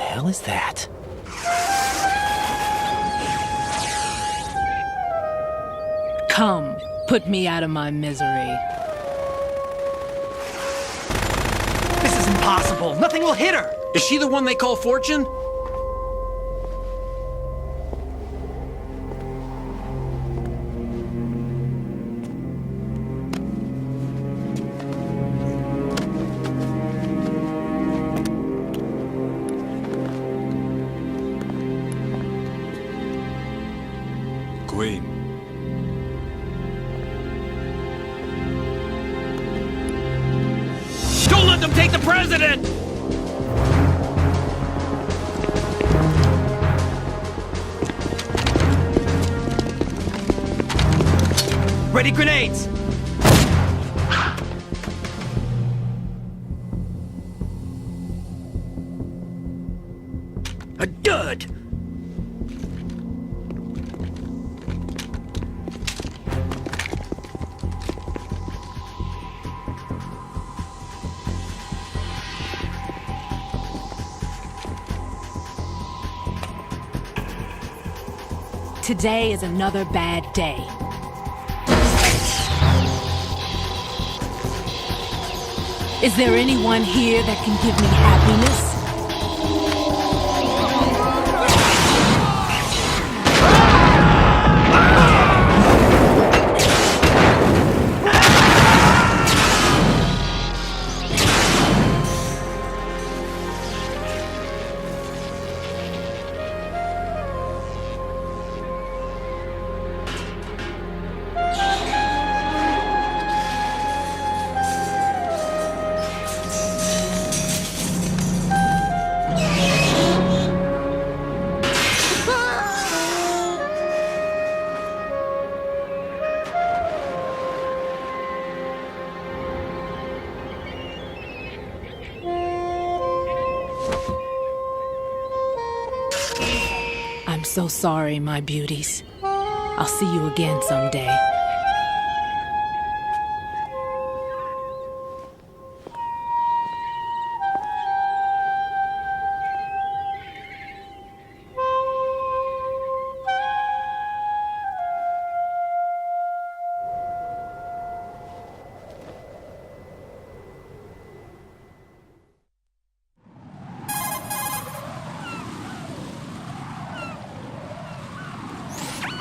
hell is that? Come, put me out of my misery. This is impossible. Nothing will hit her. Is she the one they call Fortune? Queen. Don't let them take the president! Ready grenades! A dud! Today is another bad day. Is there anyone here that can give me happiness? I'm so sorry, my beauties. I'll see you again someday.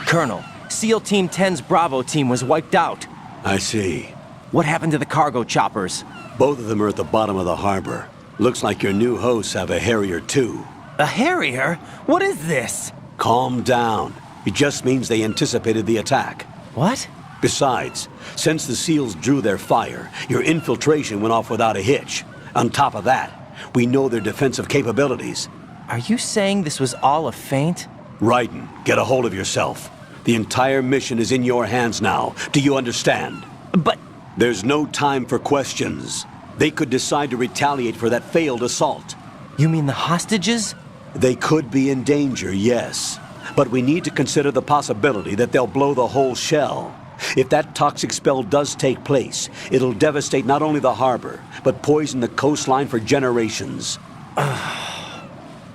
Colonel, SEAL Team 10's Bravo team was wiped out. I see. What happened to the cargo choppers? Both of them are at the bottom of the harbor. Looks like your new hosts have a Harrier too. A Harrier? What is this? Calm down. It just means they anticipated the attack. What? Besides, since the SEALs drew their fire, your infiltration went off without a hitch. On top of that, we know their defensive capabilities. Are you saying this was all a feint? Raiden, get a hold of yourself. The entire mission is in your hands now. Do you understand? But... There's no time for questions. They could decide to retaliate for that failed assault. You mean the hostages? They could be in danger, yes. But we need to consider the possibility that they'll blow the whole shell. If that toxic spell does take place, it'll devastate not only the harbor, but poison the coastline for generations.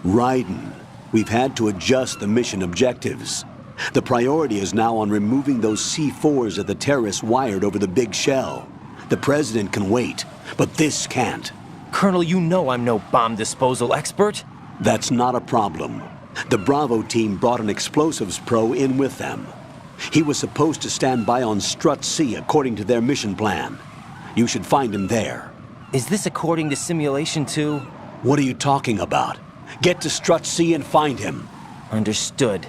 Raiden, we've had to adjust the mission objectives. The priority is now on removing those C4s that the terrorists wired over the big shell. The president can wait, but this can't. Colonel, you know I'm no bomb disposal expert. That's not a problem. The Bravo team brought an explosives pro in with them. He was supposed to stand by on Strut C according to their mission plan. You should find him there. Is this according to Simulation 2? What are you talking about? Get to Strut C and find him. Understood.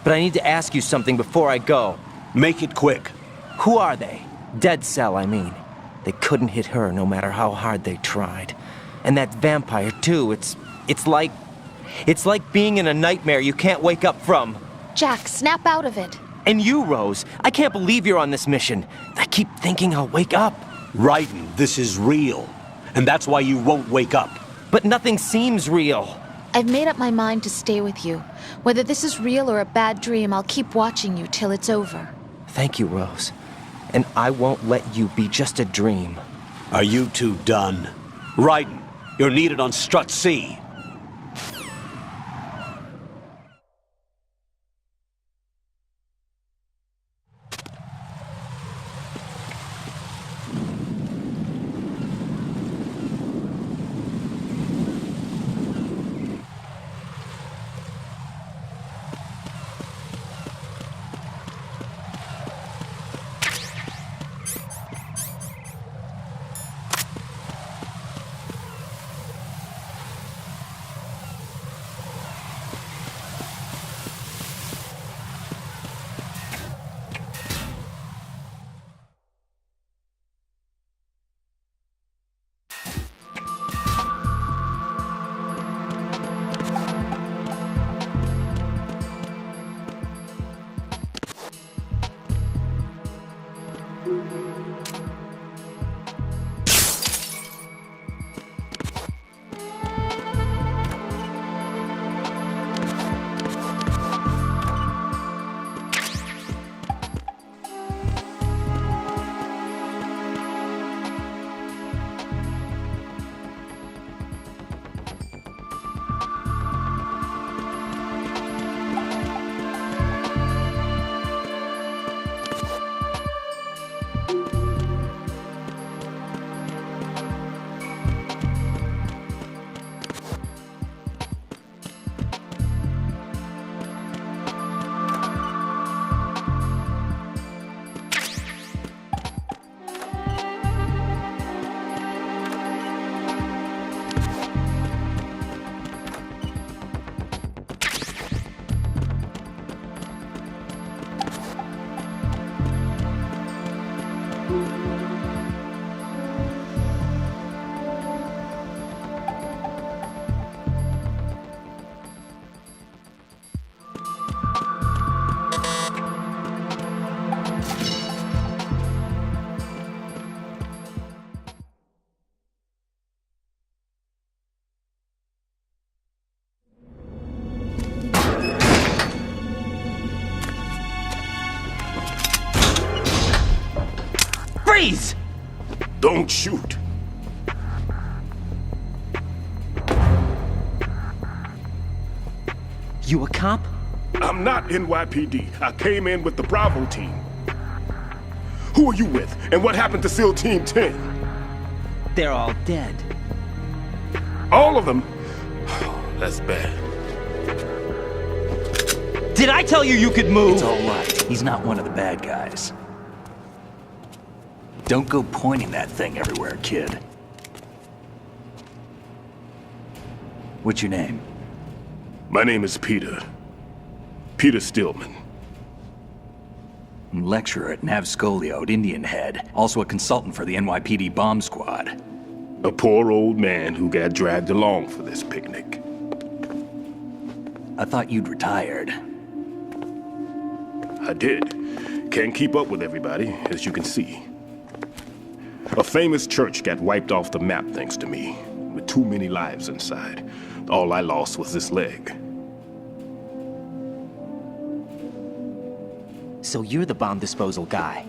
But I need to ask you something before I go. Make it quick. Who are they? Dead Cell, I mean. They couldn't hit her no matter how hard they tried. And that vampire, too, it's like being in a nightmare you can't wake up from. Jack, snap out of it. And you, Rose, I can't believe you're on this mission. I keep thinking I'll wake up. Raiden, this is real. And that's why you won't wake up. But nothing seems real. I've made up my mind to stay with you. Whether this is real or a bad dream, I'll keep watching you till it's over. Thank you, Rose. And I won't let you be just a dream. Are you two done? Raiden, you're needed on Strut C. Please! Don't shoot. You a cop? I'm not NYPD. I came in with the Bravo team. Who are you with? And what happened to SEAL Team 10? They're all dead. All of them? That's bad. Did I tell you you could move? It's all right. He's not one of the bad guys. Don't go pointing that thing everywhere, kid. What's your name? My name is Peter. Peter Stillman. Lecturer at Navscolio at Indian Head. Also a consultant for the NYPD bomb squad. A poor old man who got dragged along for this picnic. I thought you'd retired. I did. Can't keep up with everybody, as you can see. A famous church got wiped off the map thanks to me, with too many lives inside. All I lost was this leg. So you're the bomb disposal guy.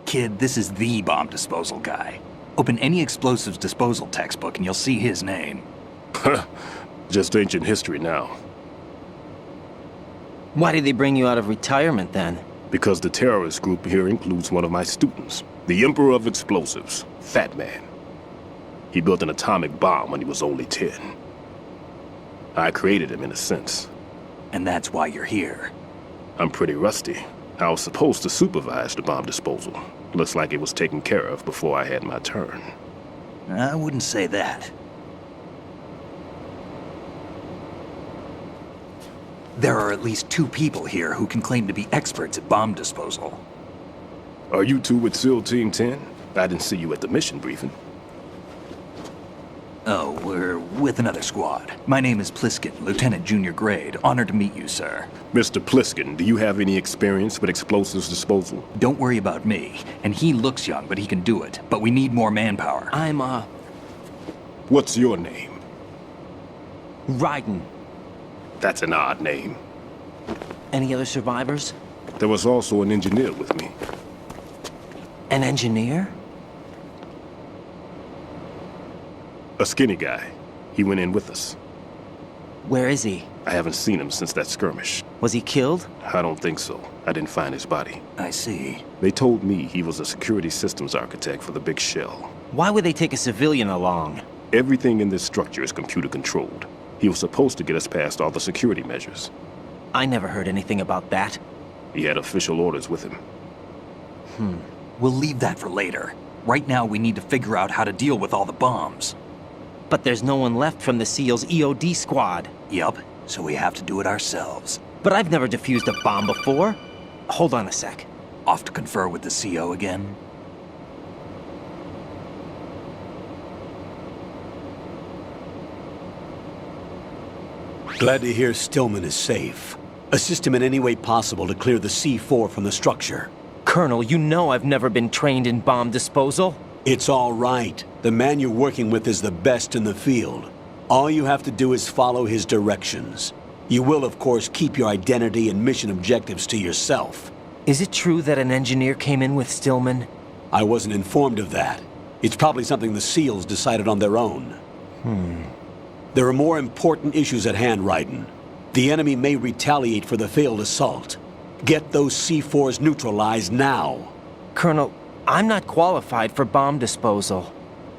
Kid, this is the bomb disposal guy. Open any explosives disposal textbook and you'll see his name. Just ancient history now. Why did they bring you out of retirement then? Because the terrorist group here includes one of my students, the Emperor of Explosives, Fat Man. He built an atomic bomb when he was only 10. I created him in a sense. And that's why you're here. I'm pretty rusty. I was supposed to supervise the bomb disposal. Looks like it was taken care of before I had my turn. I wouldn't say that. There are at least 2 people here who can claim to be experts at bomb disposal. Are you two with SEAL Team 10? I didn't see you at the mission briefing. Oh, we're with another squad. My name is Pliskin, Lieutenant Junior Grade. Honored to meet you, sir. Mr. Pliskin, do you have any experience with explosives disposal? Don't worry about me. And he looks young, but he can do it. But we need more manpower. I'm, What's your name? Raiden. That's an odd name. Any other survivors? There was also an engineer with me. An engineer? A skinny guy. He went in with us. Where is he? I haven't seen him since that skirmish. Was he killed? I don't think so. I didn't find his body. I see. They told me he was a security systems architect for the big shell. Why would they take a civilian along? Everything in this structure is computer controlled. He was supposed to get us past all the security measures. I never heard anything about that. He had official orders with him. We'll leave that for later. Right now, we need to figure out how to deal with all the bombs. But there's no one left from the SEAL's EOD squad. Yup, so we have to do it ourselves. But I've never defused a bomb before. Hold on a sec. Off to confer with the CO again? Glad to hear Stillman is safe. Assist him in any way possible to clear the C4 from the structure. Colonel, you know I've never been trained in bomb disposal. It's all right. The man you're working with is the best in the field. All you have to do is follow his directions. You will, of course, keep your identity and mission objectives to yourself. Is it true that an engineer came in with Stillman? I wasn't informed of that. It's probably something the SEALs decided on their own. There are more important issues at hand, Raiden. The enemy may retaliate for the failed assault. Get those C4s neutralized now. Colonel, I'm not qualified for bomb disposal.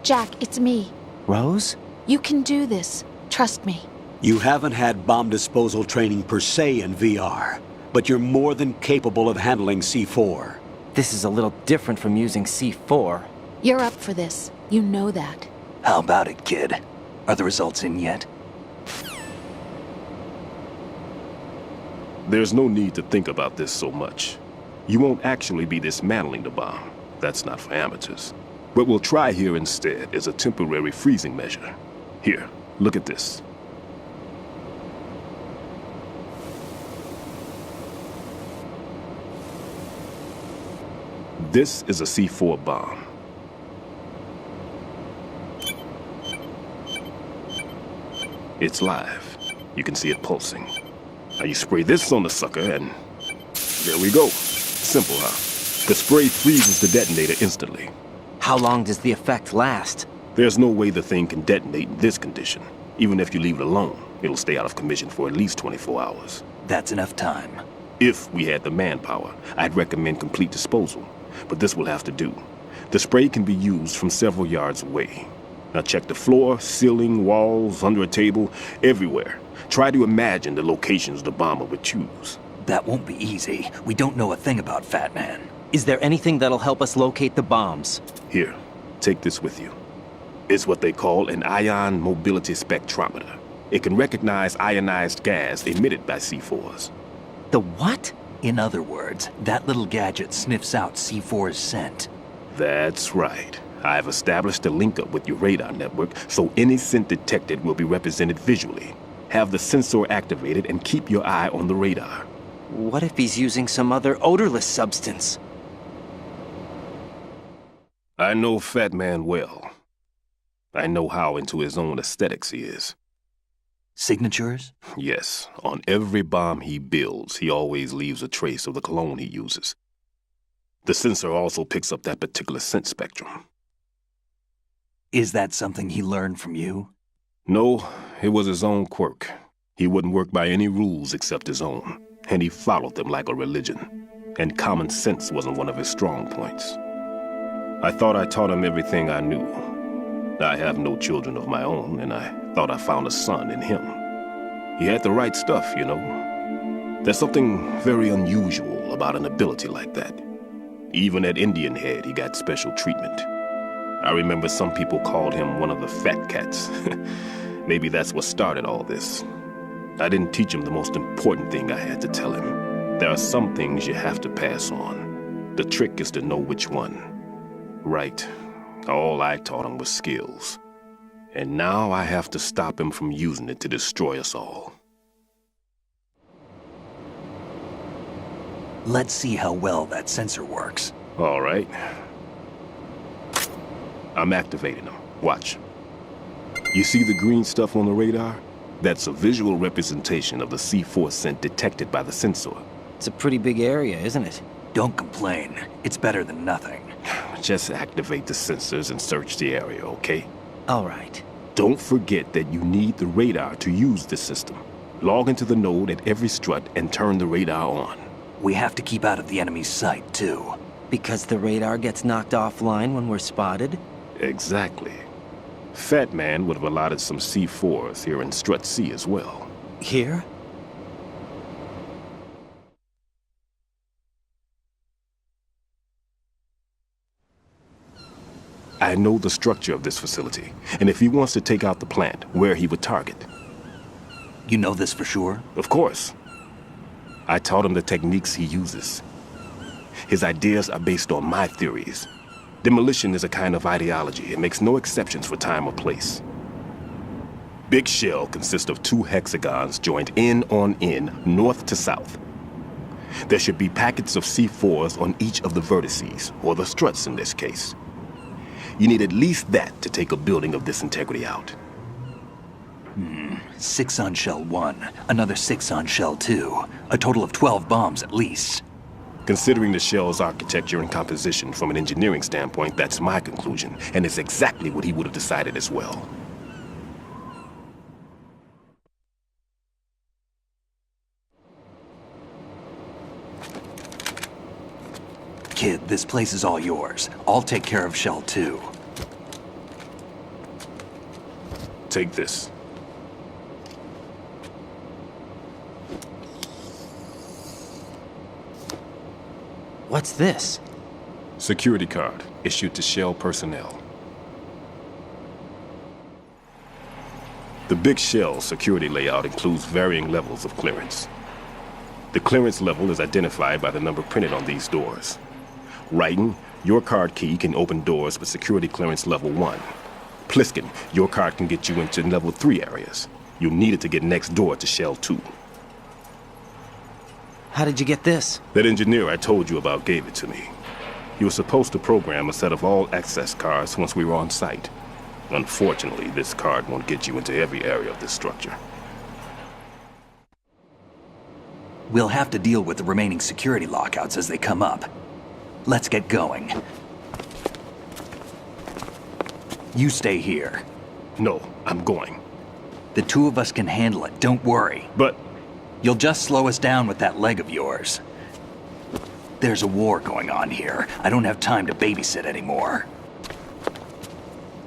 Jack, it's me. Rose? You can do this. Trust me. You haven't had bomb disposal training per se in VR, but you're more than capable of handling C4. This is a little different from using C4. You're up for this. You know that. How about it, kid? Are the results in yet? There's no need to think about this so much. You won't actually be dismantling the bomb. That's not for amateurs. What we'll try here instead is a temporary freezing measure. Here, look at this. This is a C4 bomb. It's live. You can see it pulsing. Now you spray this on the sucker and There we go. Simple, huh? The spray freezes the detonator instantly. How long does the effect last? There's no way the thing can detonate in this condition. Even if you leave it alone, it'll stay out of commission for at least 24 hours. That's enough time. If we had the manpower, I'd recommend complete disposal. But this will have to do. The spray can be used from several yards away. Now check the floor, ceiling, walls, under a table, everywhere. Try to imagine the locations the bomber would choose. That won't be easy. We don't know a thing about Fat Man. Is there anything that'll help us locate the bombs? Here, take this with you. It's what they call an ion mobility spectrometer. It can recognize ionized gas emitted by C4s. The what? In other words, that little gadget sniffs out C4's scent. That's right. I've established a link up with your radar network, so any scent detected will be represented visually. Have the sensor activated and keep your eye on the radar. What if he's using some other odorless substance? I know Fat Man well. I know how into his own aesthetics he is. Signatures? Yes, on every bomb he builds, he always leaves a trace of the cologne he uses. The sensor also picks up that particular scent spectrum. Is that something he learned from you? No, it was his own quirk. He wouldn't work by any rules except his own, and he followed them like a religion. And common sense wasn't one of his strong points. I thought I taught him everything I knew. I have no children of my own, and I thought I found a son in him. He had the right stuff, you know. There's something very unusual about an ability like that. Even at Indian Head, he got special treatment. I remember some people called him one of the fat cats. Maybe that's what started all this. I didn't teach him the most important thing I had to tell him. There are some things you have to pass on. The trick is to know which one. Right. All I taught him was skills. And now I have to stop him from using it to destroy us all. Let's see how well that sensor works. All right. I'm activating them. Watch. You see the green stuff on the radar? That's a visual representation of the C4 scent detected by the sensor. It's a pretty big area, isn't it? Don't complain. It's better than nothing. Just activate the sensors and search the area, okay? All right. Don't forget that you need the radar to use the system. Log into the node at every strut and turn the radar on. We have to keep out of the enemy's sight, too. Because the radar gets knocked offline when we're spotted? Exactly. Fat Man would have allotted some C4s here in Strut C as well. Here? I know the structure of this facility, and if he wants to take out the plant, where he would target. You know this for sure? Of course. I taught him the techniques he uses. His ideas are based on my theories. Demolition is a kind of ideology. It makes no exceptions for time or place. Big Shell consists of 2 hexagons joined end on end, north to south. There should be packets of C4s on each of the vertices, or the struts in this case. You need at least that to take a building of this integrity out. 6 on Shell 1, another 6 on Shell 2. A total of 12 bombs at least. Considering the shell's architecture and composition from an engineering standpoint, that's my conclusion, and it's exactly what he would have decided as well. Kid, this place is all yours. I'll take care of Shell 2. Take this. What's this? Security card issued to Shell personnel. The Big Shell security layout includes varying levels of clearance. The clearance level is identified by the number printed on these doors. Raiden, your card key can open doors with security clearance level 1. Pliskin, your card can get you into level 3 areas. You'll need it to get next door to Shell 2. How did you get this? That engineer I told you about gave it to me. He was supposed to program a set of all access cards once we were on site. Unfortunately, this card won't get you into every area of this structure. We'll have to deal with the remaining security lockouts as they come up. Let's get going. You stay here. No, I'm going. The two of us can handle it, don't worry. But You'll just slow us down with that leg of yours. There's a war going on here. I don't have time to babysit anymore.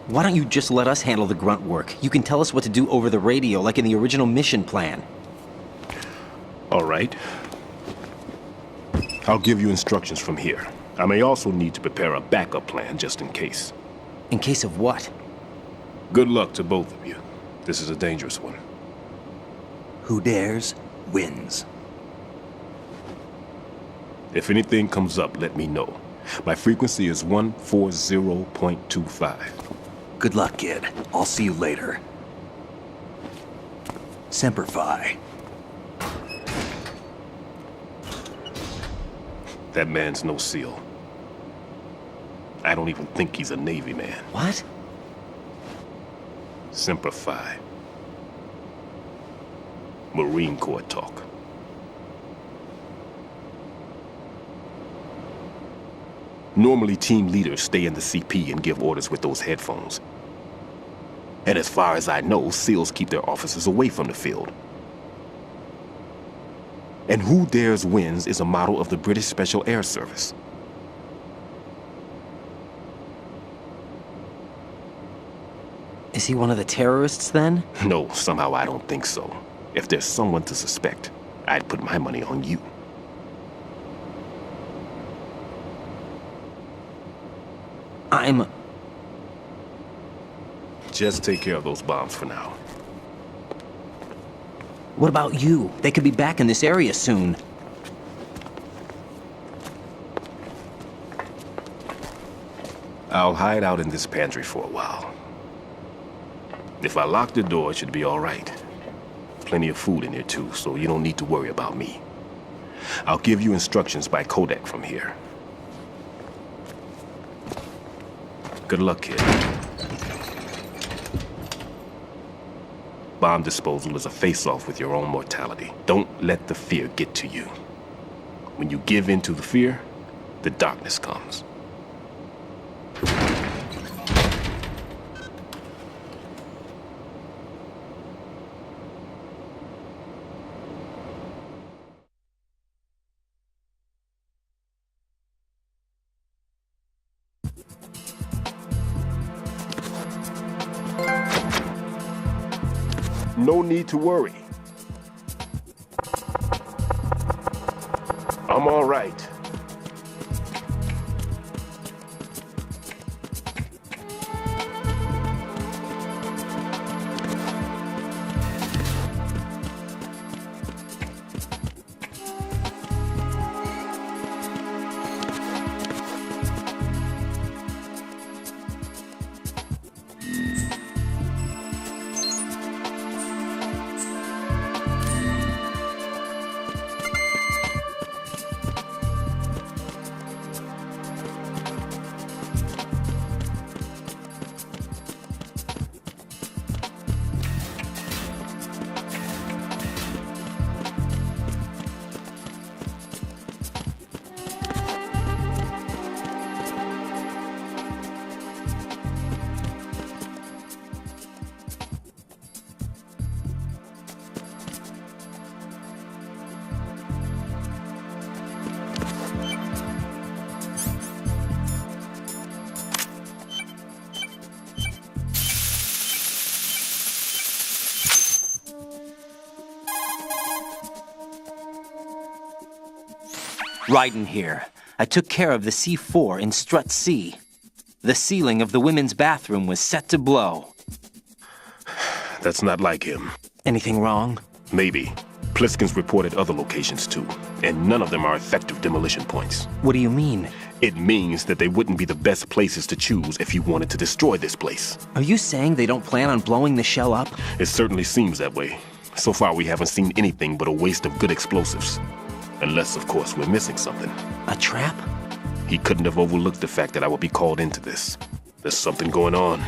Why don't you just let us handle the grunt work? You can tell us what to do over the radio, like in the original mission plan. all right. I'll give you instructions from here. I may also need to prepare a backup plan just in case. In case of what? Good luck to both of you. This is a dangerous one. Who dares, wins. If anything comes up, let me know. My frequency is 140.25. Good luck, kid. I'll see you later. Semper Fi. That man's no SEAL. I don't even think he's a Navy man. What? Semper Fi. Marine Corps talk. Normally, team leaders stay in the CP and give orders with those headphones. And as far as I know, SEALs keep their officers away from the field. And Who Dares Wins is a model of the British Special Air Service. Is he one of the terrorists then? No, somehow I don't think so. If there's someone to suspect, I'd put my money on you. Just take care of those bombs for now. What about you? They could be back in this area soon. I'll hide out in this pantry for a while. If I lock the door, it should be all right. Plenty of food in here too, so you don't need to worry about me. I'll give you instructions by Kodak from here. Good luck, kid. Bomb disposal is a face-off with your own mortality. Don't let the fear get to you. When you give in to the fear, the darkness comes. No need to worry. I'm all right. Raiden here. I took care of the C4 in Strut C. The ceiling of the women's bathroom was set to blow. That's not like him. Anything wrong? Maybe. Pliskin's reported other locations too, and none of them are effective demolition points. What do you mean? It means that they wouldn't be the best places to choose if you wanted to destroy this place. Are you saying they don't plan on blowing the shell up? It certainly seems that way. So far, we haven't seen anything but a waste of good explosives. Unless, of course, we're missing something. A trap? He couldn't have overlooked the fact that I would be called into this. There's something going on.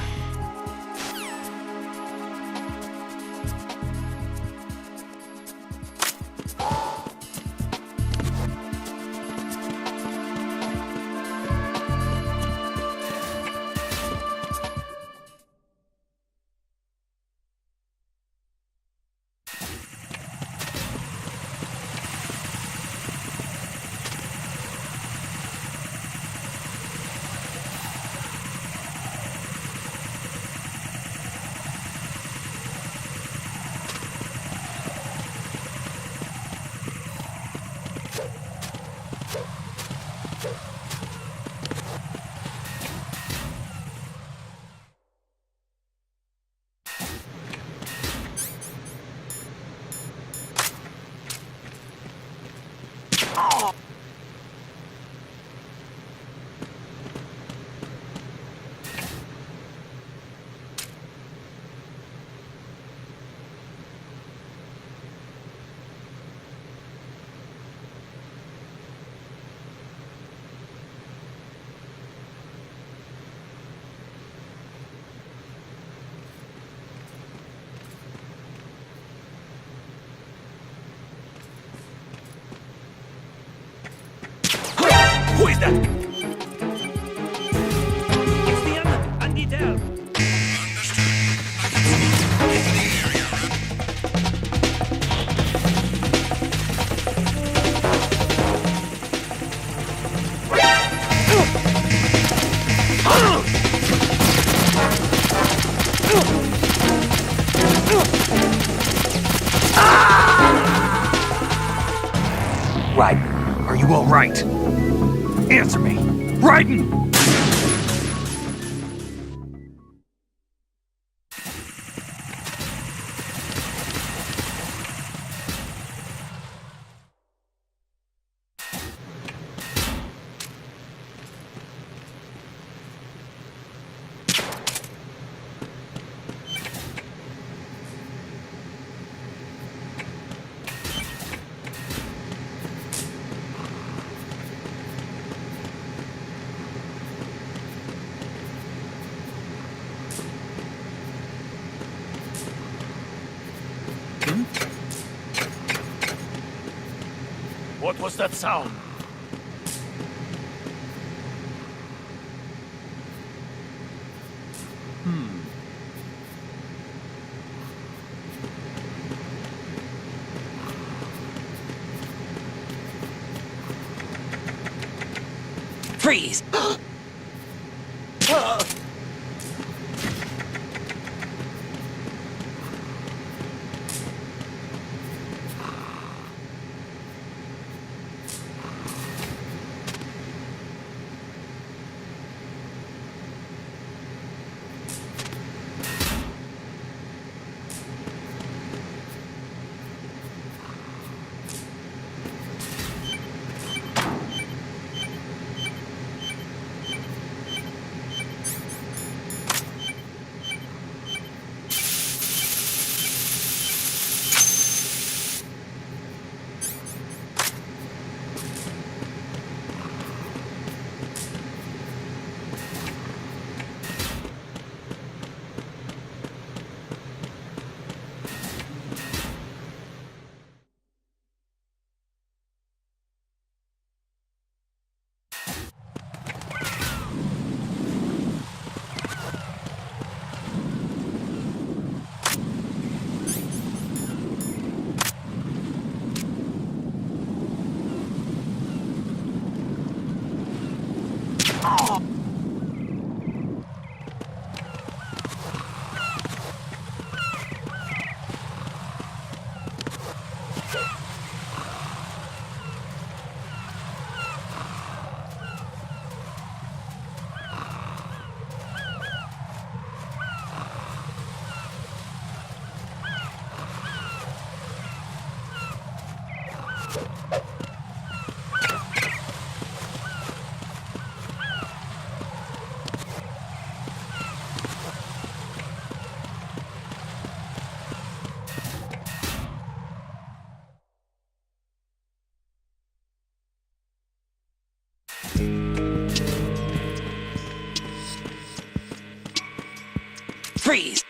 Raiden, are you all right? Answer me. Raiden! What was that sound? Freeze! Freeze!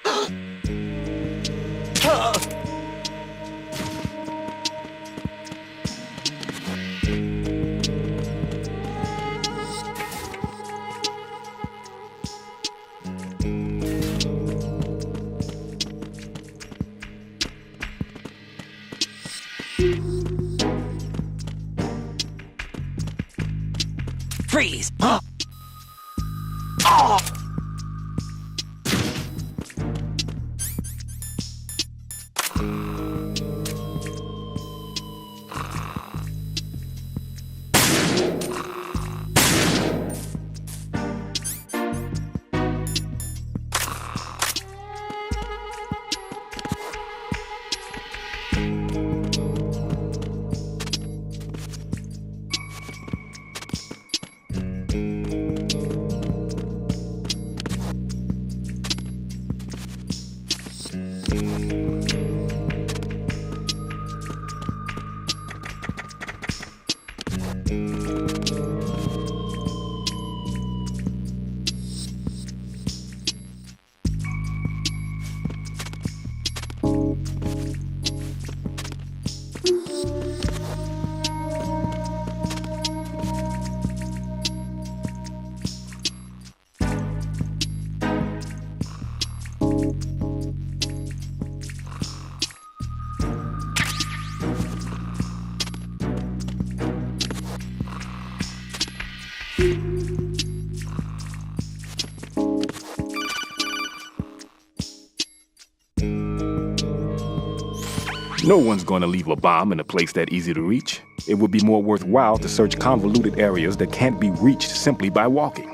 Freeze! No one's going to leave a bomb in a place that easy to reach. It would be more worthwhile to search convoluted areas that can't be reached simply by walking.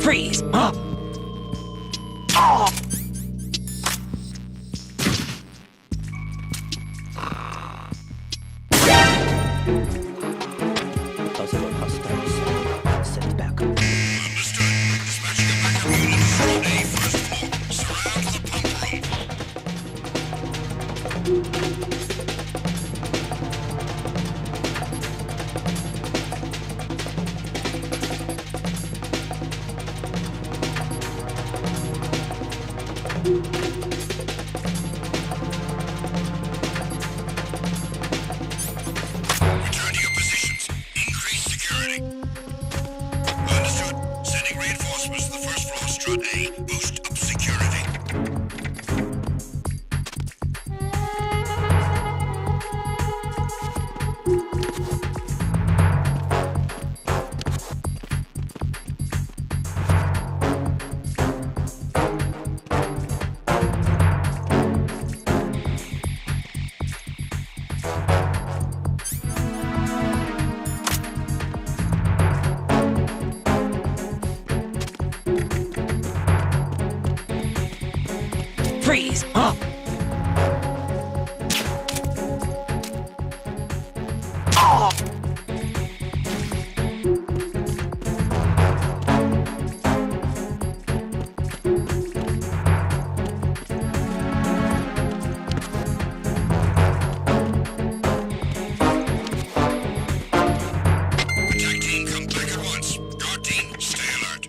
Freeze! Huh? Puzzle hostiles. Send back. Return to your positions. Increase security. Understood. Sending reinforcements to the first floor, strut A. Boost up security. Freeze! Huh? Attack team, come back at once. Guard team, stay alert.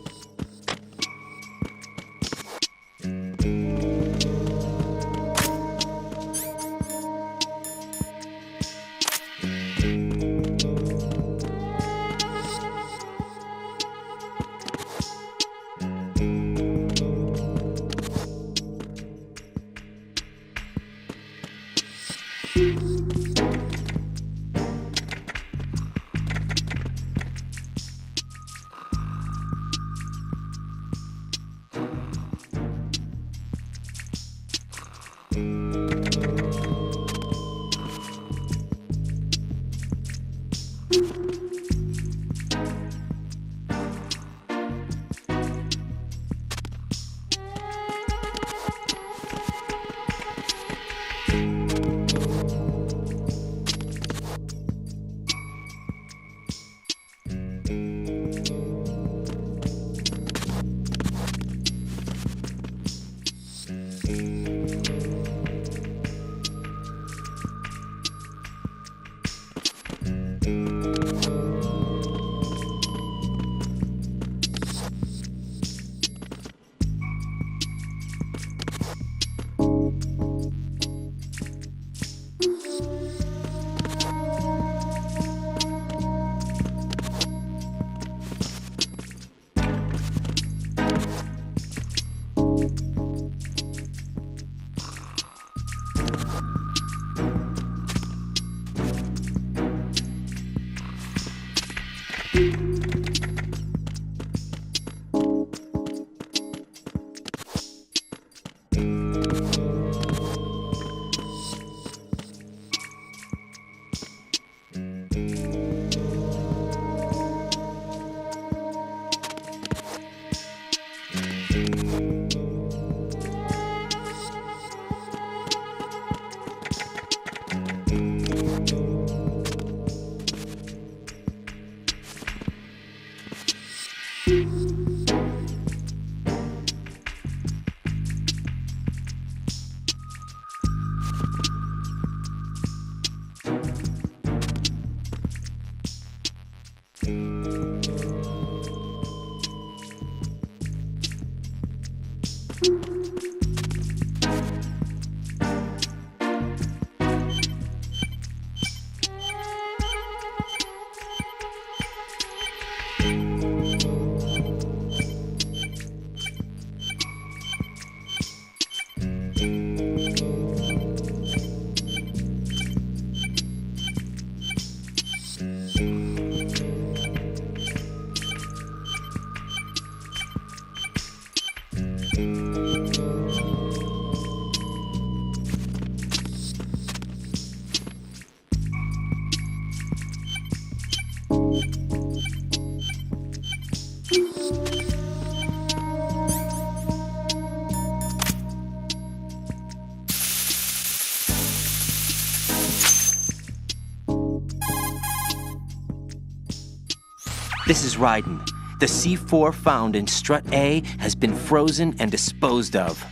This is Raiden. The C4 found in Strut A has been frozen and disposed of.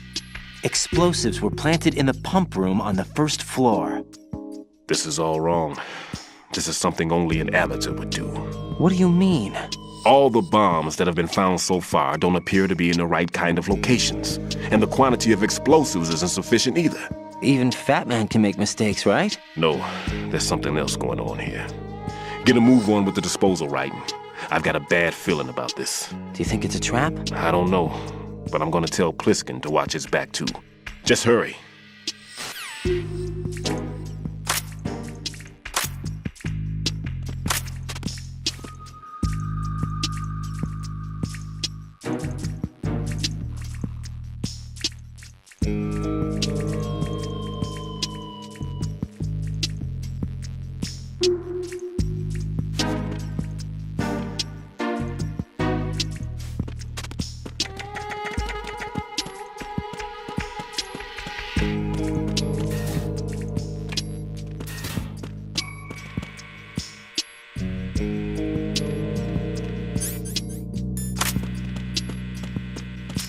Explosives were planted in the pump room on the first floor. This is all wrong. This is something only an amateur would do. What do you mean? All the bombs that have been found so far don't appear to be in the right kind of locations. And the quantity of explosives isn't sufficient either. Even Fat Man can make mistakes, right? No, there's something else going on here. Get a move on with the disposal, Raiden. I've got a bad feeling about this. Do you think it's a trap? I don't know, but I'm gonna tell Pliskin to watch his back too. Just hurry.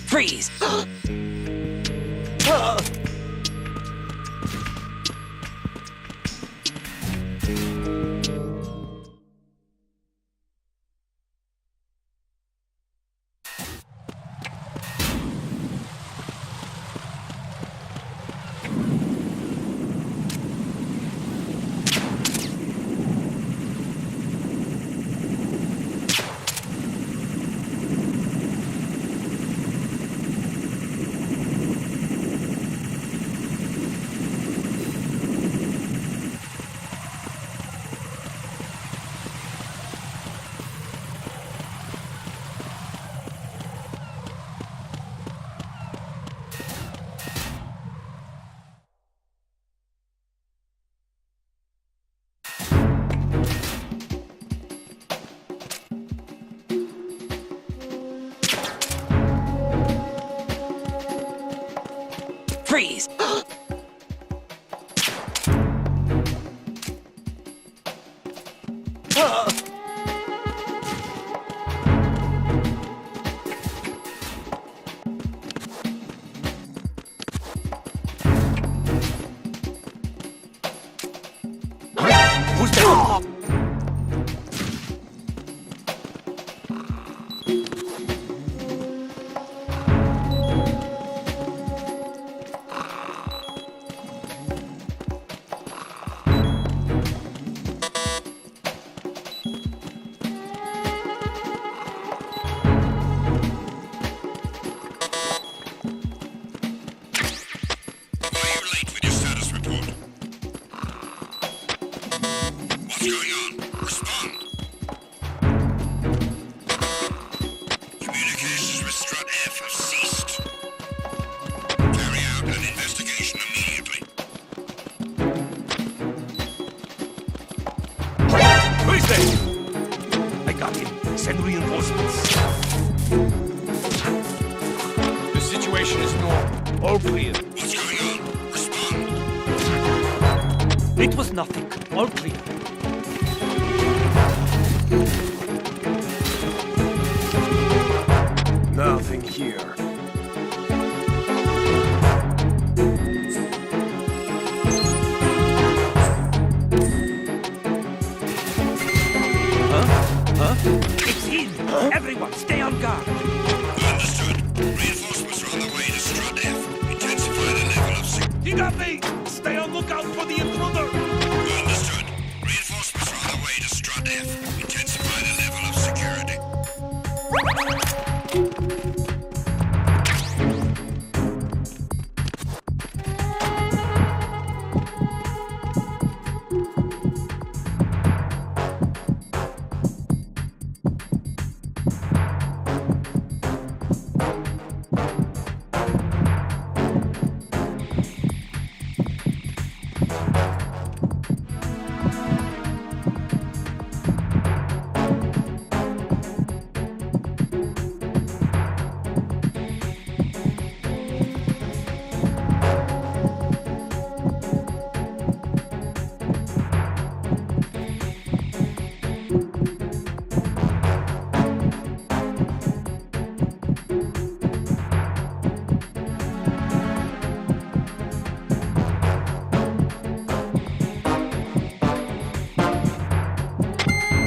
Freeze! Freeze! Who's there? Why are you late with your status report? What's going on? Respond. Communications with Strut F have ceased. Carry out an investigation immediately. Who is there? I got him. Send reinforcements. The situation is normal. All clear. What's going on? Respond. It was nothing. All clear. Nothing here. Huh? It's in! Everyone, stay on guard! Understood. Reinforcements are on the way to Strut F. Intensify the level of security. You got me! Stay on lookout for the intruder! Understood. Reinforcements are on the way to Strut F. Intensify the level of security.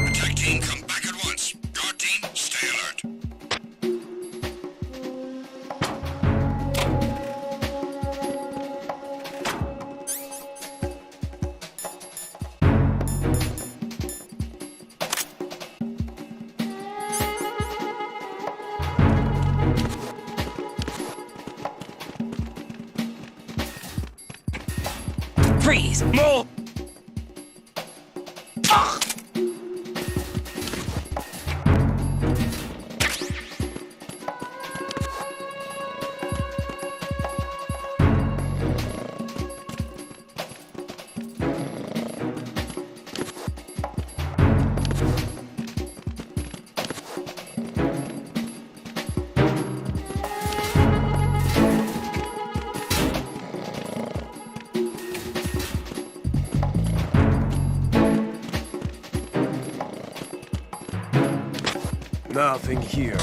Attack team, come back at once. Guard team, stay alert. Freeze! More! Nothing here.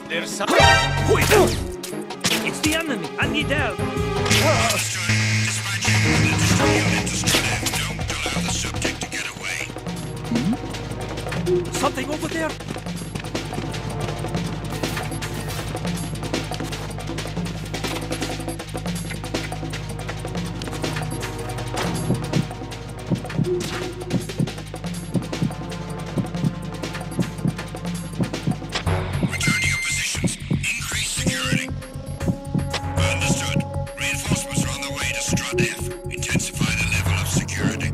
There's some... Wait! It's the enemy! I need help! Understood. Dispatching an industry unit to Strut F. Don't allow the subject to get away. Something over there? Return to your positions. Increase security. Understood. Reinforcements are on the way to Strut F. Intensify the level of security.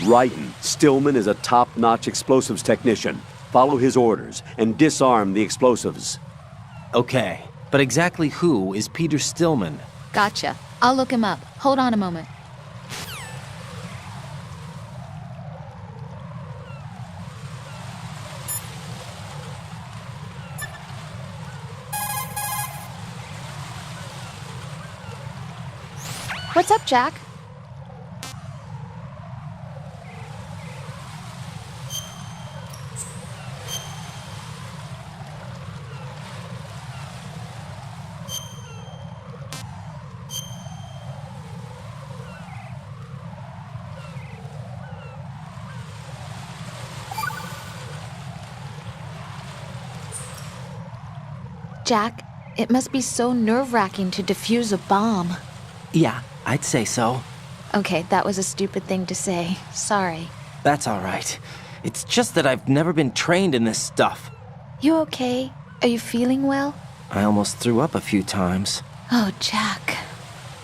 Raiden, Stillman is a top-notch explosives technician. Follow his orders and disarm the explosives. Okay, but exactly who is Peter Stillman? Gotcha. I'll look him up. Hold on a moment. What's up, Jack? Jack, it must be so nerve-wracking to defuse a bomb. Yeah, I'd say so. Okay, that was a stupid thing to say. Sorry. That's all right. It's just that I've never been trained in this stuff. You okay? Are you feeling well? I almost threw up a few times. Oh, Jack.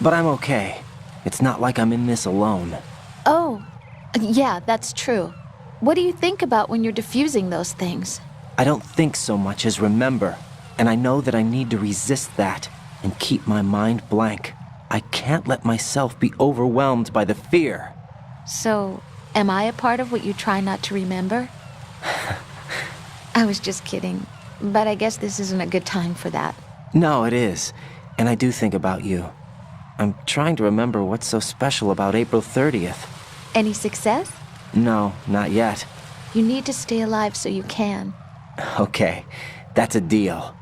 But I'm okay. It's not like I'm in this alone. Oh, yeah, that's true. What do you think about when you're defusing those things? I don't think so much as remember. And I know that I need to resist that and keep my mind blank. I can't let myself be overwhelmed by the fear. So, am I a part of what you try not to remember? I was just kidding. But I guess this isn't a good time for that. No, it is. And I do think about you. I'm trying to remember what's so special about April 30th. Any success? No, not yet. You need to stay alive so you can. Okay, that's a deal.